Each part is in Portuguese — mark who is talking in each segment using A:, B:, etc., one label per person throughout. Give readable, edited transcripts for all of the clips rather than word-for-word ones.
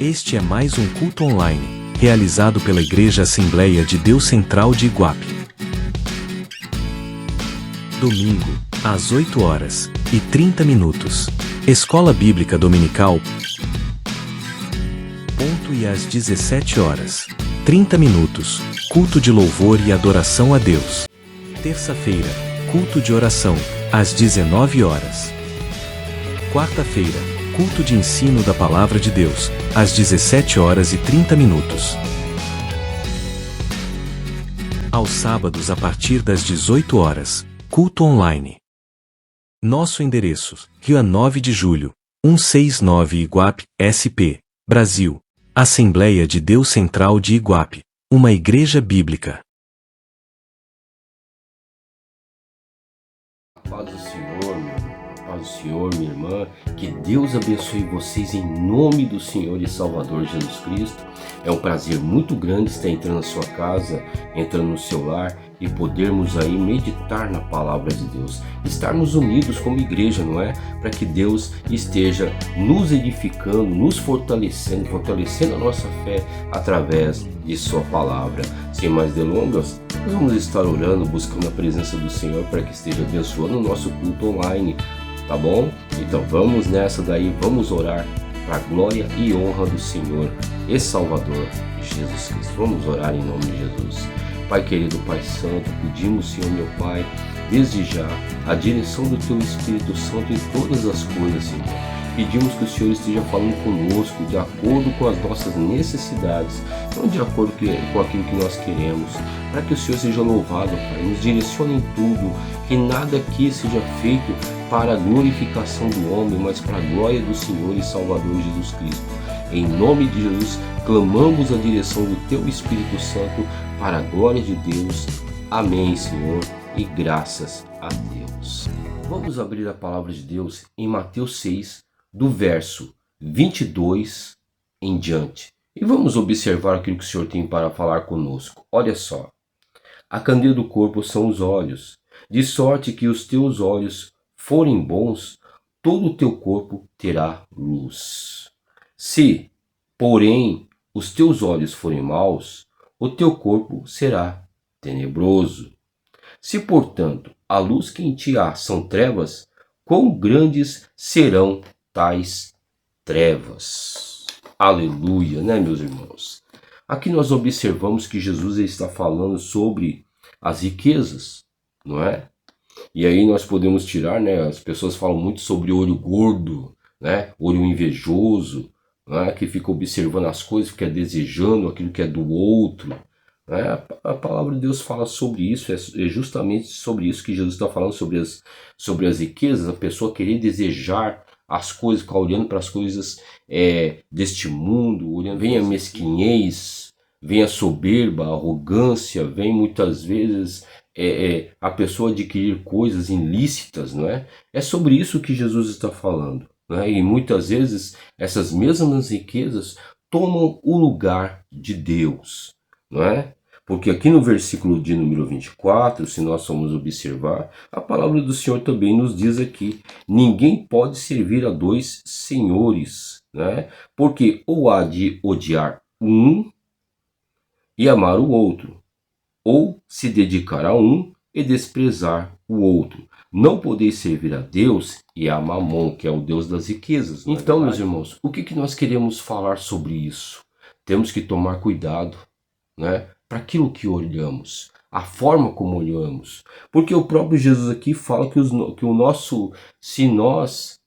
A: Este é mais um culto online, realizado pela Igreja Assembleia de Deus Central de Iguape. Domingo, às 8h30. Escola Bíblica Dominical. E às 17h30, culto de louvor e adoração a Deus. Terça-feira, culto de oração, às 19h. Quarta-feira, culto de ensino da Palavra de Deus, às 17h30. Aos sábados a partir das 18h, culto online. Nosso endereço: Rio 9 de Julho, 169 Iguape, SP, Brasil. Assembleia de Deus Central de Iguape, uma igreja bíblica.
B: Paz do Senhor, meu irmão. Paz do Senhor, minha irmã. Que Deus abençoe vocês em nome do Senhor e Salvador Jesus Cristo. É um prazer muito grande estar entrando na sua casa, entrando no seu lar e podermos aí meditar na palavra de Deus. Estarmos unidos como igreja, não é? Para que Deus esteja nos edificando, nos fortalecendo a nossa fé através de sua palavra. Sem mais delongas, nós vamos estar orando, buscando a presença do Senhor para que esteja abençoando o nosso culto online, tá bom? Então vamos nessa daí, vamos orar para a glória e honra do Senhor e Salvador Jesus Cristo. Vamos orar em nome de Jesus. Pai querido, Pai Santo, pedimos, Senhor meu Pai, desde já, a direção do Teu Espírito Santo em todas as coisas, Senhor. Pedimos que o Senhor esteja falando conosco de acordo com as nossas necessidades, não de acordo com aquilo que nós queremos, para que o Senhor seja louvado, Pai. Nos direcione em tudo, que nada aqui seja feito para a glorificação do homem, mas para a glória do Senhor e Salvador Jesus Cristo. Em nome de Jesus, clamamos a direção do Teu Espírito Santo para a glória de Deus. Amém, Senhor, e graças a Deus. Vamos abrir a palavra de Deus em Mateus 6, do verso 22 em diante. E vamos observar aquilo que o Senhor tem para falar conosco. Olha só. A candeia do corpo são os olhos, de sorte que os teus olhos forem bons, todo o teu corpo terá luz. Se, porém, os teus olhos forem maus, o teu corpo será tenebroso. Se, portanto, a luz que em ti há são trevas, quão grandes serão tais trevas. Aleluia, né, meus irmãos? Aqui nós observamos que Jesus está falando sobre as riquezas, não é? E aí nós podemos tirar, né? As pessoas falam muito sobre olho gordo, né? Olho invejoso, né? Que fica observando as coisas, fica desejando aquilo que é do outro. Né? A palavra de Deus fala sobre isso, é justamente sobre isso que Jesus está falando, sobre as riquezas, a pessoa querer desejar as coisas, ficar olhando para as coisas deste mundo, olhando, vem a mesquinhez, vem a soberba, a arrogância, vem muitas vezes a pessoa adquirir coisas ilícitas, não é? É sobre isso que Jesus está falando, né? E muitas vezes essas mesmas riquezas tomam o lugar de Deus, não é? Porque aqui no versículo de número 24, se nós formos observar, a palavra do Senhor também nos diz aqui: ninguém pode servir a dois senhores, né? Porque ou há de odiar um e amar o outro, ou se dedicar a um e desprezar o outro. Não podeis servir a Deus e a Mamon, que é o Deus das riquezas. Então, meus irmãos, o que nós queremos falar sobre isso? Temos que tomar cuidado, né, para aquilo que olhamos, a forma como olhamos. Porque o próprio Jesus aqui fala que se nós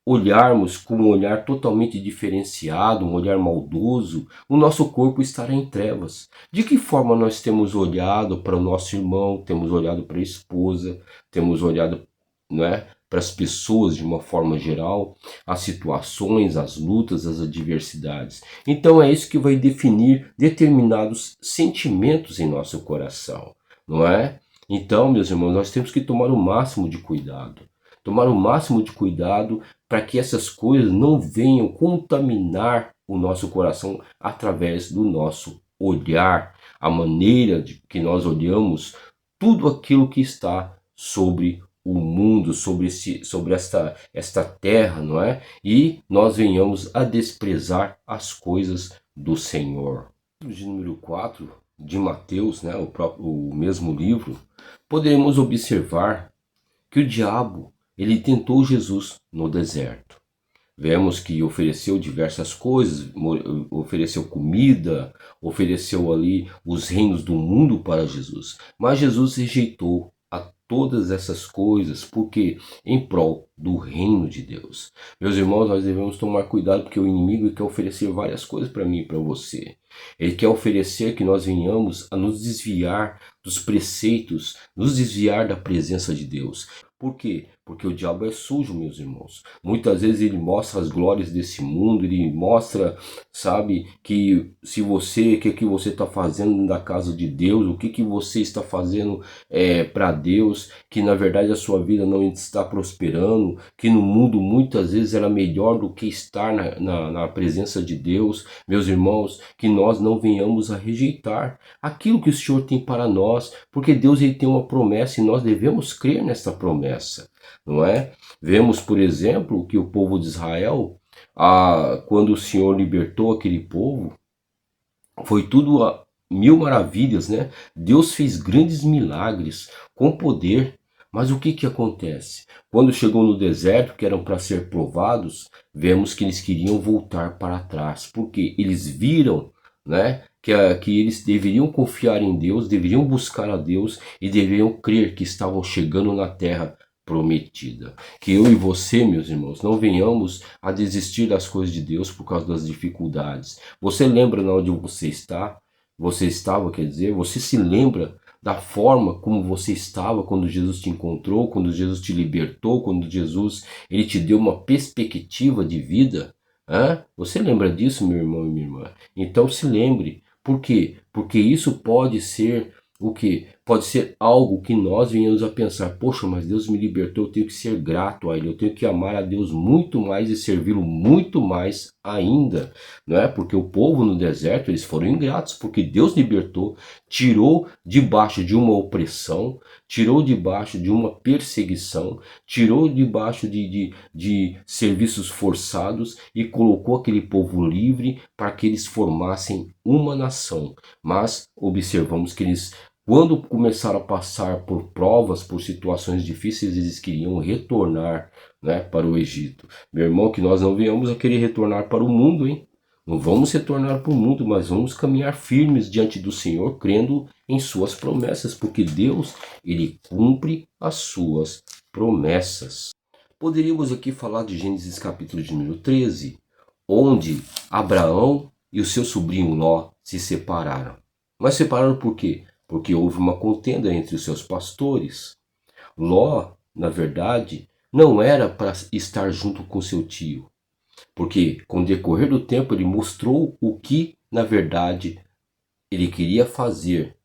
B: olharmos com um olhar totalmente diferenciado, um olhar maldoso, o nosso corpo estará em trevas. De que forma nós temos olhado para o nosso irmão, temos olhado para a esposa, temos olhado, não é, para as pessoas de uma forma geral, as situações, as lutas, as adversidades. Então é isso que vai definir determinados sentimentos em nosso coração, não é? Então, meus irmãos, nós temos que tomar o máximo de cuidado. Tomar o máximo de cuidado para que essas coisas não venham contaminar o nosso coração através do nosso olhar, a maneira de que nós olhamos tudo aquilo que está sobre o mundo, sobre esta terra, não é? E nós venhamos a desprezar as coisas do Senhor. De número 4 de Mateus, né, o mesmo livro, poderemos observar que o diabo ele tentou Jesus no deserto. Vemos que ofereceu diversas coisas, ofereceu comida, ofereceu ali os reinos do mundo para Jesus. Mas Jesus rejeitou a todas essas coisas, porque em prol do reino de Deus. Meus irmãos, nós devemos tomar cuidado, porque o inimigo quer oferecer várias coisas para mim e para você. Ele quer oferecer que nós venhamos a nos desviar dos preceitos, nos desviar da presença de Deus. Por quê? Porque o diabo é sujo, meus irmãos. Muitas vezes ele mostra as glórias desse mundo, ele mostra, sabe, que se você, o que você está fazendo na casa de Deus, o que você está fazendo para Deus, que na verdade a sua vida não está prosperando, que no mundo muitas vezes era melhor do que estar na presença de Deus. Meus irmãos, que nós não venhamos a rejeitar aquilo que o Senhor tem para nós, porque Deus ele tem uma promessa e nós devemos crer nessa promessa. Não é? Vemos, por exemplo, que o povo de Israel, quando o Senhor libertou aquele povo, foi tudo a mil maravilhas, né? Deus fez grandes milagres com poder, mas o que acontece? Quando chegou no deserto, que eram para ser provados, vemos que eles queriam voltar para trás, porque eles viram, né, que eles deveriam confiar em Deus, deveriam buscar a Deus e deveriam crer que estavam chegando na terra prometida. Que eu e você, meus irmãos, não venhamos a desistir das coisas de Deus por causa das dificuldades. Você lembra de onde você está? Você estava, quer dizer, você se lembra da forma como você estava quando Jesus te encontrou, quando Jesus te libertou, quando Jesus ele te deu uma perspectiva de vida? Você lembra disso, meu irmão e minha irmã? Então se lembre. Por quê? Porque isso pode ser o que? Pode ser algo que nós venhamos a pensar, poxa, mas Deus me libertou, eu tenho que ser grato a Ele, eu tenho que amar a Deus muito mais e servi-lo muito mais ainda, não é? Porque o povo no deserto, eles foram ingratos, porque Deus libertou, tirou debaixo de uma opressão, tirou debaixo de uma perseguição, tirou debaixo de serviços forçados e colocou aquele povo livre para que eles formassem uma nação. Mas observamos que eles, quando começaram a passar por provas, por situações difíceis, eles queriam retornar, né, para o Egito. Meu irmão, que nós não venhamos a querer retornar para o mundo, hein? Não vamos retornar para o mundo, mas vamos caminhar firmes diante do Senhor, crendo em suas promessas, porque Deus, ele cumpre as suas promessas. Poderíamos aqui falar de Gênesis capítulo de número 13, onde Abraão e o seu sobrinho Ló se separaram. Mas separaram por quê? Porque houve uma contenda entre os seus pastores. Ló, na verdade, não era para estar junto com seu tio, porque com o decorrer do tempo ele mostrou o que, na verdade, ele queria fazer.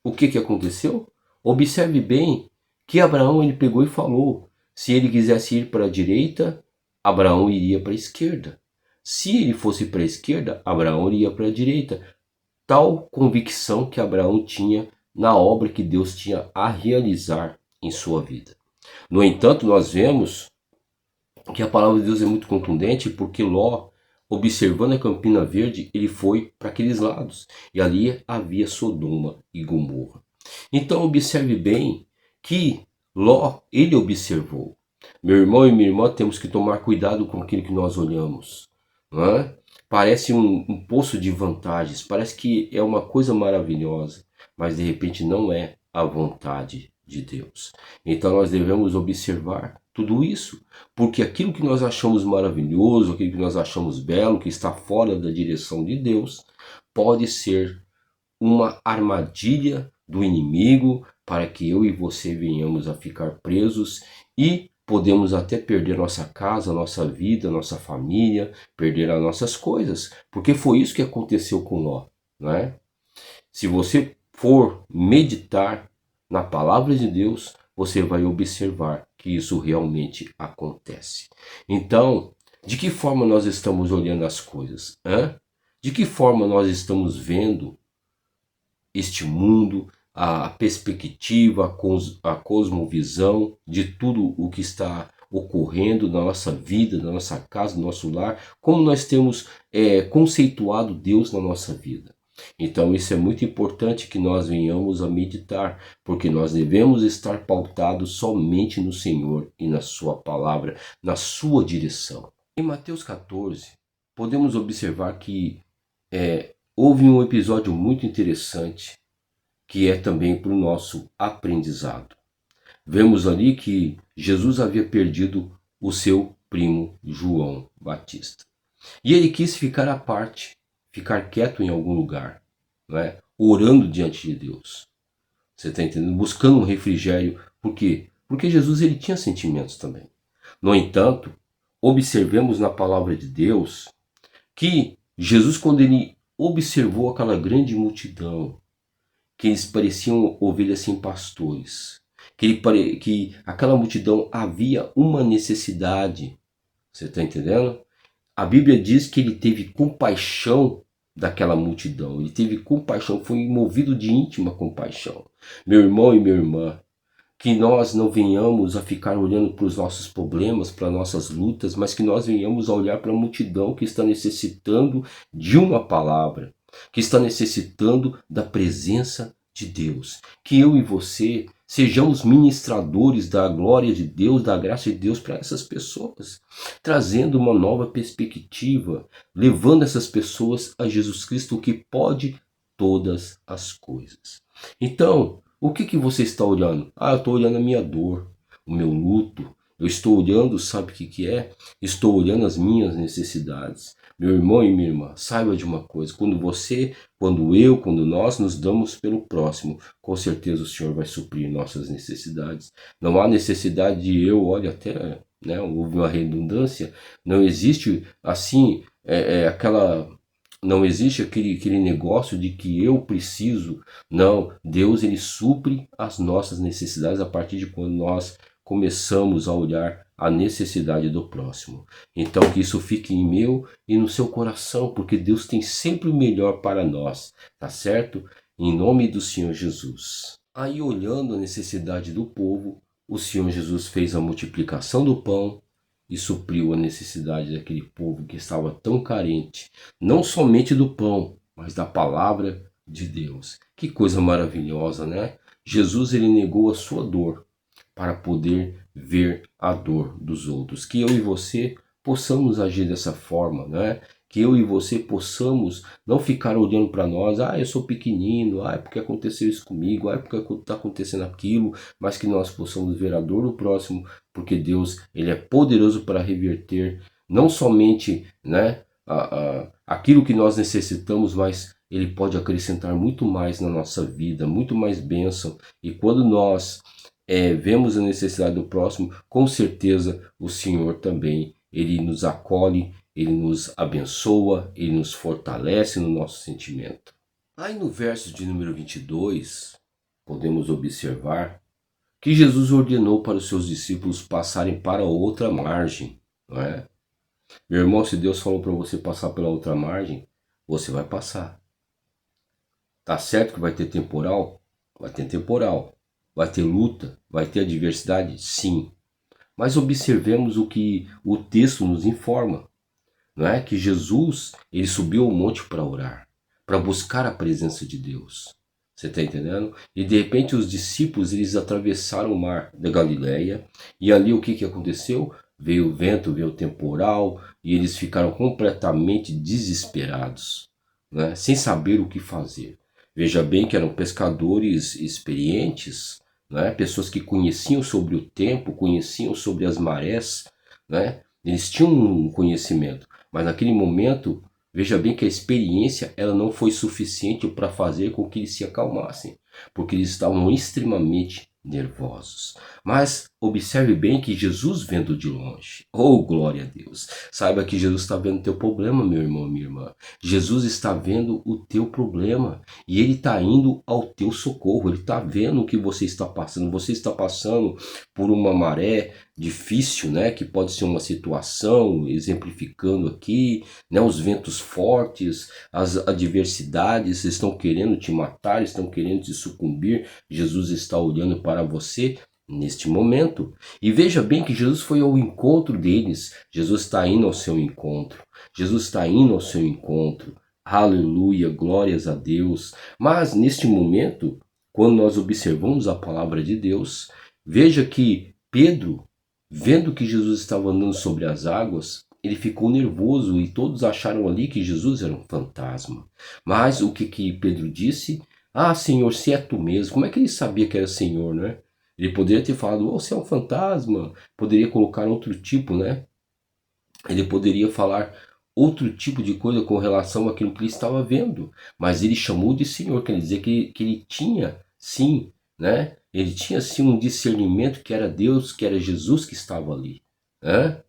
B: O que aconteceu? Observe bem que Abraão ele pegou e falou, se ele quisesse ir para a direita, Abraão iria para a esquerda. Se ele fosse para a esquerda, Abraão iria para a direita. Tal convicção que Abraão tinha na obra que Deus tinha a realizar em sua vida. No entanto, nós vemos que a palavra de Deus é muito contundente, porque Ló, observando a Campina Verde, ele foi para aqueles lados, e ali havia Sodoma e Gomorra. Então observe bem que Ló, ele observou. Meu irmão e minha irmã, temos que tomar cuidado com aquilo que nós olhamos, não é? Parece um poço de vantagens, parece que é uma coisa maravilhosa, mas de repente não é a vontade de Deus. Então nós devemos observar tudo isso, porque aquilo que nós achamos maravilhoso, aquilo que nós achamos belo, que está fora da direção de Deus, pode ser uma armadilha do inimigo para que eu e você venhamos a ficar presos e podemos até perder nossa casa, nossa vida, nossa família, perder as nossas coisas, porque foi isso que aconteceu com Ló, não é? Se você for meditar na palavra de Deus, você vai observar que isso realmente acontece. Então, de que forma nós estamos olhando as coisas? De que forma nós estamos vendo este mundo? a perspectiva, a cosmovisão de tudo o que está ocorrendo na nossa vida, na nossa casa, no nosso lar, como nós temos conceituado Deus na nossa vida. Então isso é muito importante que nós venhamos a meditar, porque nós devemos estar pautados somente no Senhor e na sua palavra, na sua direção. Em Mateus 14, podemos observar que houve um episódio muito interessante, que é também para o nosso aprendizado. Vemos ali que Jesus havia perdido o seu primo João Batista. E ele quis ficar à parte, ficar quieto em algum lugar, não é? Orando diante de Deus. Você está entendendo? Buscando um refrigério. Por quê? Porque Jesus ele tinha sentimentos também. No entanto, observemos na palavra de Deus que Jesus, quando ele observou aquela grande multidão, que eles pareciam ovelhas sem pastores, que aquela multidão havia uma necessidade, você está entendendo? A Bíblia diz que ele teve compaixão daquela multidão, ele teve compaixão, foi movido de íntima compaixão. Meu irmão e minha irmã, que nós não venhamos a ficar olhando para os nossos problemas, para nossas lutas, mas que nós venhamos a olhar para a multidão que está necessitando de uma palavra, que está necessitando da presença de Deus. Que eu e você sejamos ministradores da glória de Deus, da graça de Deus para essas pessoas, trazendo uma nova perspectiva, levando essas pessoas a Jesus Cristo, que pode todas as coisas. Então, o que você está olhando? Eu estou olhando a minha dor, o meu luto. Eu estou olhando, sabe o que é? Estou olhando as minhas necessidades. Meu irmão e minha irmã, saiba de uma coisa. Quando nós nos damos pelo próximo, com certeza o Senhor vai suprir nossas necessidades. Não há necessidade de olha até, né, houve uma redundância. Não existe assim, não existe aquele negócio de que eu preciso. Não, Deus ele supre as nossas necessidades a partir de quando nós começamos a olhar a necessidade do próximo. Então que isso fique em meu e no seu coração, porque Deus tem sempre o melhor para nós, tá certo? Em nome do Senhor Jesus. Aí, olhando a necessidade do povo, o Senhor Jesus fez a multiplicação do pão e supriu a necessidade daquele povo que estava tão carente, não somente do pão, mas da palavra de Deus. Que coisa maravilhosa, né? Jesus ele negou a sua dor para poder ver a dor dos outros. Que eu e você possamos agir dessa forma, né? Que eu e você possamos não ficar olhando para nós, eu sou pequenino, é porque aconteceu isso comigo, é porque está acontecendo aquilo, mas que nós possamos ver a dor do próximo, porque Deus ele é poderoso para reverter não somente, né, aquilo que nós necessitamos, mas ele pode acrescentar muito mais na nossa vida, muito mais bênção. E quando nós vemos a necessidade do próximo, com certeza o Senhor também, ele nos acolhe, ele nos abençoa, ele nos fortalece no nosso sentimento. Aí no verso de número 22, podemos observar que Jesus ordenou para os seus discípulos passarem para outra margem, não é? Meu irmão, se Deus falou para você passar pela outra margem, você vai passar. Tá certo que vai ter temporal? Vai ter temporal. Vai ter luta? Vai ter adversidade? Sim. Mas observemos o que o texto nos informa. Não é? Que Jesus ele subiu ao monte para orar, para buscar a presença de Deus. Você está entendendo? E de repente os discípulos eles atravessaram o mar da Galileia. E ali o que aconteceu? Veio o vento, veio o temporal. E eles ficaram completamente desesperados, né? Sem saber o que fazer. Veja bem que eram pescadores experientes, né? Pessoas que conheciam sobre o tempo, conheciam sobre as marés, né? Eles tinham um conhecimento, mas naquele momento, veja bem que a experiência ela não foi suficiente para fazer com que eles se acalmassem, porque eles estavam extremamente nervosos. Mas observe bem que Jesus vendo de longe. Oh, glória a Deus. Saiba que Jesus está vendo o teu problema, meu irmão, minha irmã. Jesus está vendo o teu problema e Ele está indo ao teu socorro. Ele está vendo o que você está passando. Você está passando por uma maré difícil, né? Que pode ser uma situação, exemplificando aqui, né? Os ventos fortes, as adversidades estão querendo te matar, estão querendo te sucumbir. Jesus está olhando para você neste momento. E veja bem que Jesus foi ao encontro deles. Jesus está indo ao seu encontro. Jesus está indo ao seu encontro. Aleluia, glórias a Deus. Mas neste momento, quando nós observamos a palavra de Deus, veja que Pedro, vendo que Jesus estava andando sobre as águas, ele ficou nervoso e todos acharam ali que Jesus era um fantasma. Mas o que Pedro disse? Ah, Senhor, se é tu mesmo. Como é que ele sabia que era Senhor, né? Ele poderia ter falado, oh, você é um fantasma. Poderia colocar outro tipo, né? Ele poderia falar outro tipo de coisa com relação àquilo que ele estava vendo. Mas ele chamou de Senhor, quer dizer que ele tinha, sim, né? Ele tinha, sim, um discernimento que era Deus, que era Jesus que estava ali. Né?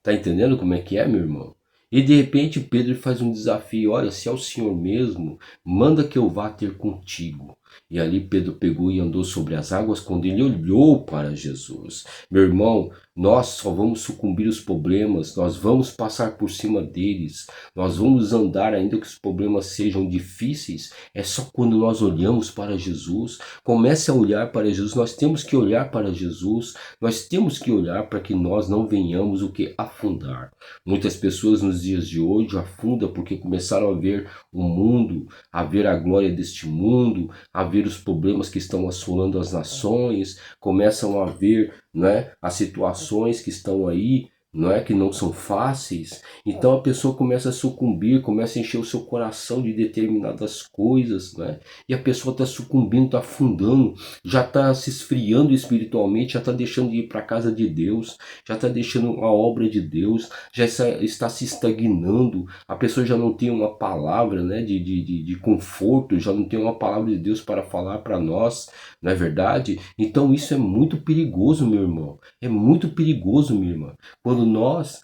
B: Tá entendendo como é que é, meu irmão? E de repente Pedro faz um desafio, olha, se é o Senhor mesmo, manda que eu vá ter contigo. E ali Pedro pegou e andou sobre as águas quando ele olhou para Jesus. Meu irmão, nós só vamos sucumbir aos problemas, nós vamos passar por cima deles, nós vamos andar ainda que os problemas sejam difíceis, é só quando nós olhamos para Jesus. Comece a olhar para Jesus, nós temos que olhar para Jesus, nós temos que olhar para que nós não venhamos o que afundar. Muitas pessoas nos dias de hoje afundam porque começaram a ver o mundo, a ver a glória deste mundo, a ver os problemas que estão assolando as nações, começam a ver, né, as situações que estão aí, não é, que não são fáceis. Então a pessoa começa a sucumbir, começa a encher o seu coração de determinadas coisas, né? E a pessoa está sucumbindo, está afundando, já está se esfriando espiritualmente, já está deixando de ir para a casa de Deus, já está deixando a obra de Deus, já está se estagnando. A pessoa já não tem uma palavra, né, de conforto, já não tem uma palavra de Deus para falar para nós, não é verdade? Então isso é muito perigoso, meu irmão, é muito perigoso, minha irmã, quando nós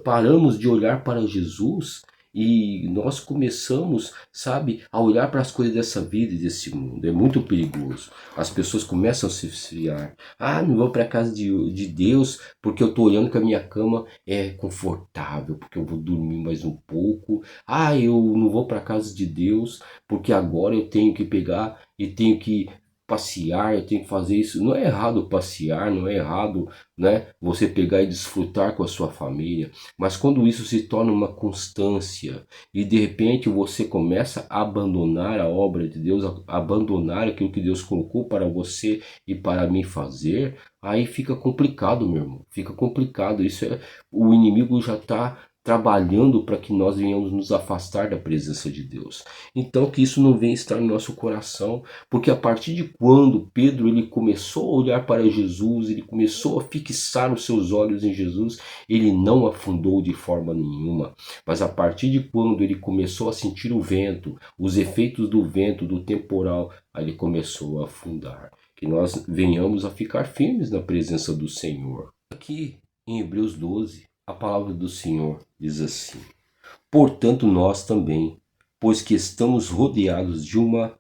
B: paramos de olhar para Jesus e nós começamos, sabe, a olhar para as coisas dessa vida e desse mundo. É muito perigoso. As pessoas começam a se esfriar. Ah, não vou para a casa de Deus porque eu estou olhando que a minha cama é confortável, porque eu vou dormir mais um pouco. Ah, eu não vou para a casa de Deus porque agora eu tenho que pegar e tenho que passear, eu tenho que fazer isso. Não é errado passear, não é errado, né, você pegar e desfrutar com a sua família, mas quando isso se torna uma constância e de repente você começa a abandonar a obra de Deus, a abandonar aquilo que Deus colocou para você e para mim fazer, aí fica complicado, meu irmão, fica complicado. Isso é, o inimigo já está trabalhando para que nós venhamos nos afastar da presença de Deus. Então que isso não venha estar no nosso coração, porque a partir de quando Pedro ele começou a olhar para Jesus, ele começou a fixar os seus olhos em Jesus, ele não afundou de forma nenhuma. Mas a partir de quando ele começou a sentir o vento, os efeitos do vento, do temporal, aí ele começou a afundar. Que nós venhamos a ficar firmes na presença do Senhor. Aqui em Hebreus 12, a palavra do Senhor diz assim: portanto nós também, pois que estamos rodeados de uma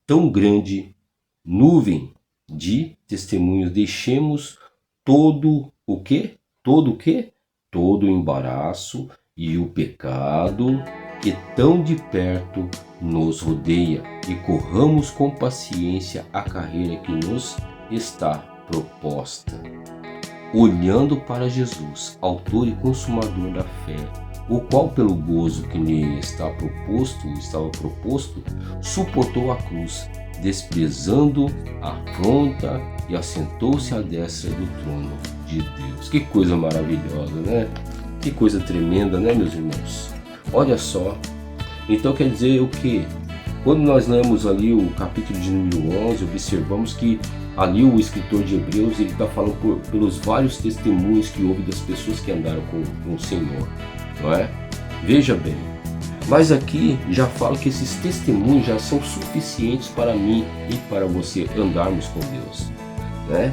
B: tão grande nuvem de testemunhos, deixemos todo o quê? Todo o quê? Todo o embaraço e o pecado que tão de perto nos rodeia e corramos com paciência a carreira que nos está proposta, olhando para Jesus, autor e consumador da fé, o qual pelo gozo que lhe estava proposto, suportou a cruz, desprezando a afronta e assentou-se à destra do trono de Deus. Que coisa maravilhosa, né? Que coisa tremenda, né, meus irmãos? Olha só. Então quer dizer o quê? Quando nós lemos ali o capítulo de número 11, observamos que ali o escritor de Hebreus ele está falando pelos vários testemunhos que houve das pessoas que andaram com o Senhor, não é? Veja bem, mas aqui já falo que esses testemunhos já são suficientes para mim e para você andarmos com Deus, né?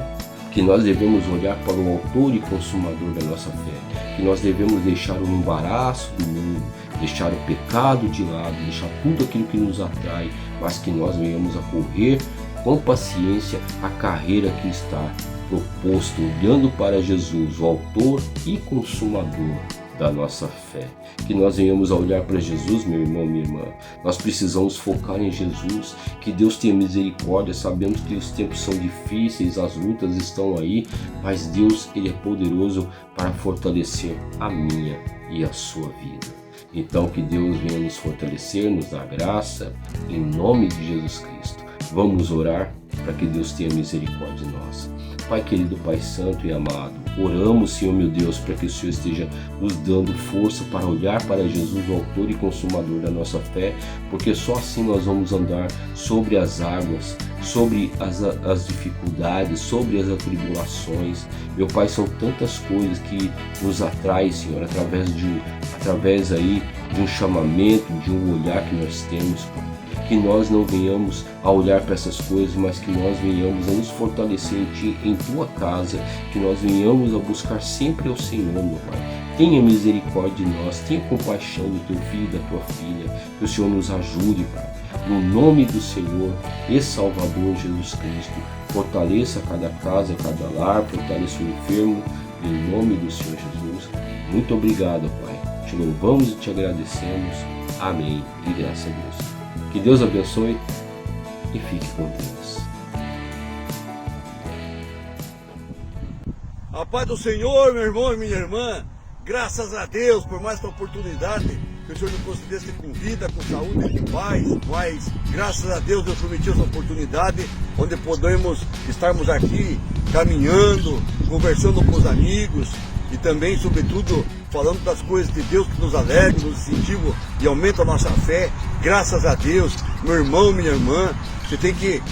B: que nós devemos olhar para o autor e consumador da nossa fé, que nós devemos deixar o embaraço do mundo, deixar o pecado de lado, deixar tudo aquilo que nos atrai, mas que nós venhamos a correr com paciência a carreira que está proposto, olhando para Jesus, o autor e consumador da nossa fé. Que nós venhamos a olhar para Jesus, meu irmão, minha irmã. Nós precisamos focar em Jesus, que Deus tenha misericórdia. Sabemos que os tempos são difíceis, as lutas estão aí, mas Deus, Ele é poderoso para fortalecer a minha e a sua vida. Então que Deus venha nos fortalecer, nos dar graça, em nome de Jesus Cristo. Vamos orar para que Deus tenha misericórdia de nós. Pai querido, Pai santo e amado, oramos, Senhor meu Deus, para que o Senhor esteja nos dando força para olhar para Jesus, o autor e consumador da nossa fé, porque só assim nós vamos andar sobre as águas, sobre as dificuldades, sobre as atribulações. Meu Pai, são tantas coisas que nos atraem, Senhor, através aí de um chamamento, de um olhar que nós temos, Pai. Que nós não venhamos a olhar para essas coisas, mas que nós venhamos a nos fortalecer em Ti, em Tua casa, que nós venhamos a buscar sempre ao Senhor, meu Pai. Tenha misericórdia de nós, tenha compaixão do Teu filho e da Tua filha, que o Senhor nos ajude, Pai. No nome do Senhor e Salvador Jesus Cristo, fortaleça cada casa, cada lar, fortaleça o enfermo, em nome do Senhor Jesus. Muito obrigado, Pai. Te louvamos e te agradecemos. Amém. E graças a Deus. Que Deus abençoe e fique com Deus.
C: A paz do Senhor, meu irmão e minha irmã. Graças a Deus por mais esta oportunidade que o Senhor nos concedesse com vida, com saúde e com paz. Mas graças a Deus permitiu essa oportunidade onde podemos estarmos aqui caminhando, conversando com os amigos e também, sobretudo, falando das coisas de Deus que nos alegram, nos incentiva e aumenta a nossa fé. Graças a Deus, meu irmão, minha irmã, você tem que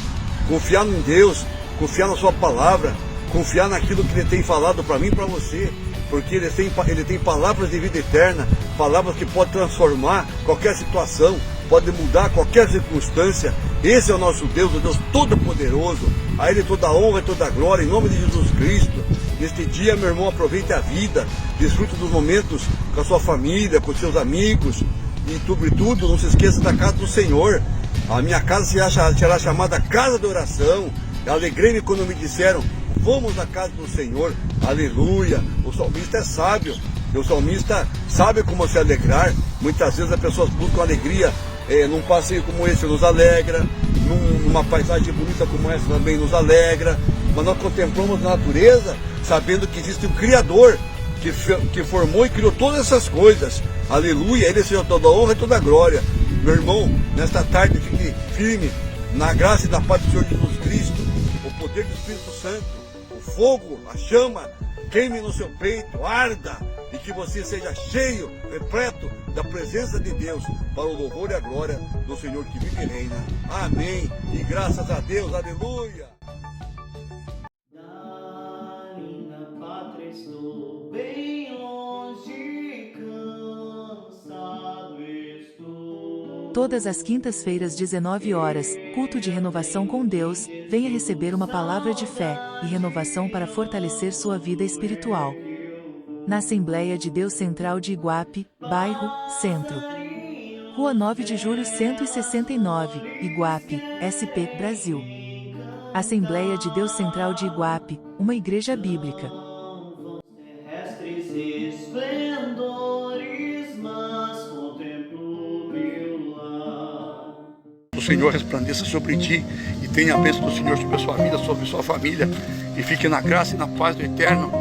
C: confiar em Deus, confiar na sua palavra, confiar naquilo que Ele tem falado para mim e para você, porque Ele tem palavras de vida eterna, palavras que podem transformar qualquer situação, pode mudar qualquer circunstância. Esse é o nosso Deus, o Deus Todo-Poderoso. A Ele toda a honra e toda a glória, em nome de Jesus Cristo. Neste dia, meu irmão, aproveite a vida, desfrute dos momentos com a sua família, com seus amigos e, sobretudo, não se esqueça da casa do Senhor. A minha casa será chamada Casa de Oração. Eu alegrei-me quando me disseram, vamos à casa do Senhor. Aleluia! O salmista é sábio. O salmista sabe como se alegrar. Muitas vezes as pessoas buscam alegria num passeio como esse, nos alegra. Numa paisagem bonita como essa também nos alegra. Mas nós contemplamos a natureza sabendo que existe um Criador que formou e criou todas essas coisas. Aleluia! Ele seja toda a honra e toda a glória. Meu irmão, nesta tarde fique firme na graça e na paz do Senhor Jesus Cristo. O poder do Espírito Santo, o fogo, a chama, queime no seu peito, arda, e que você seja cheio, repleto da presença de Deus, para o louvor e a glória do Senhor que vive e reina. Amém. E graças a Deus, aleluia.
D: Da linda pátria estou, bem longe, cansado estou.
E: Todas as quintas-feiras, 19 horas, culto de renovação com Deus. Venha receber uma palavra de fé e renovação para fortalecer sua vida espiritual. Na Assembleia de Deus Central de Iguape, bairro Centro. Rua 9 de Julho 169, Iguape, SP, Brasil. Assembleia de Deus Central de Iguape, uma igreja bíblica.
D: Terrestres esplendores, mas contemplo meu lar.
C: O Senhor resplandeça sobre ti e tenha a bênção do Senhor sobre a sua vida, sobre a sua família, e fique na graça e na paz do Eterno.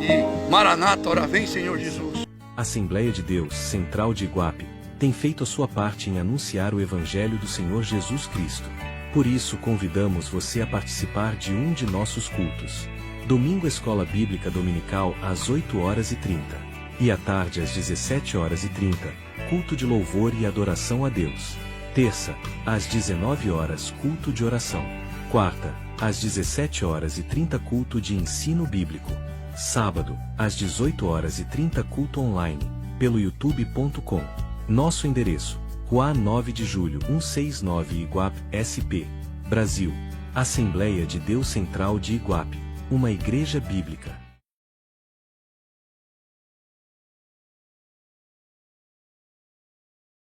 C: E Maranata, ora vem, Senhor Jesus.
A: Assembleia de Deus Central de Iguape tem feito a sua parte em anunciar o Evangelho do Senhor Jesus Cristo. Por isso convidamos você a participar de um de nossos cultos. Domingo Escola Bíblica Dominical às 8h30. E à tarde às 17h30, culto de louvor e adoração a Deus. Terça, às 19h, culto de oração. Quarta, às 17h30, culto de ensino bíblico. Sábado, às 18h30, culto online, pelo youtube.com. Nosso endereço: Rua 9 de Julho 169, Iguape, SP, Brasil. Assembleia de Deus Central de Iguape. Uma igreja bíblica.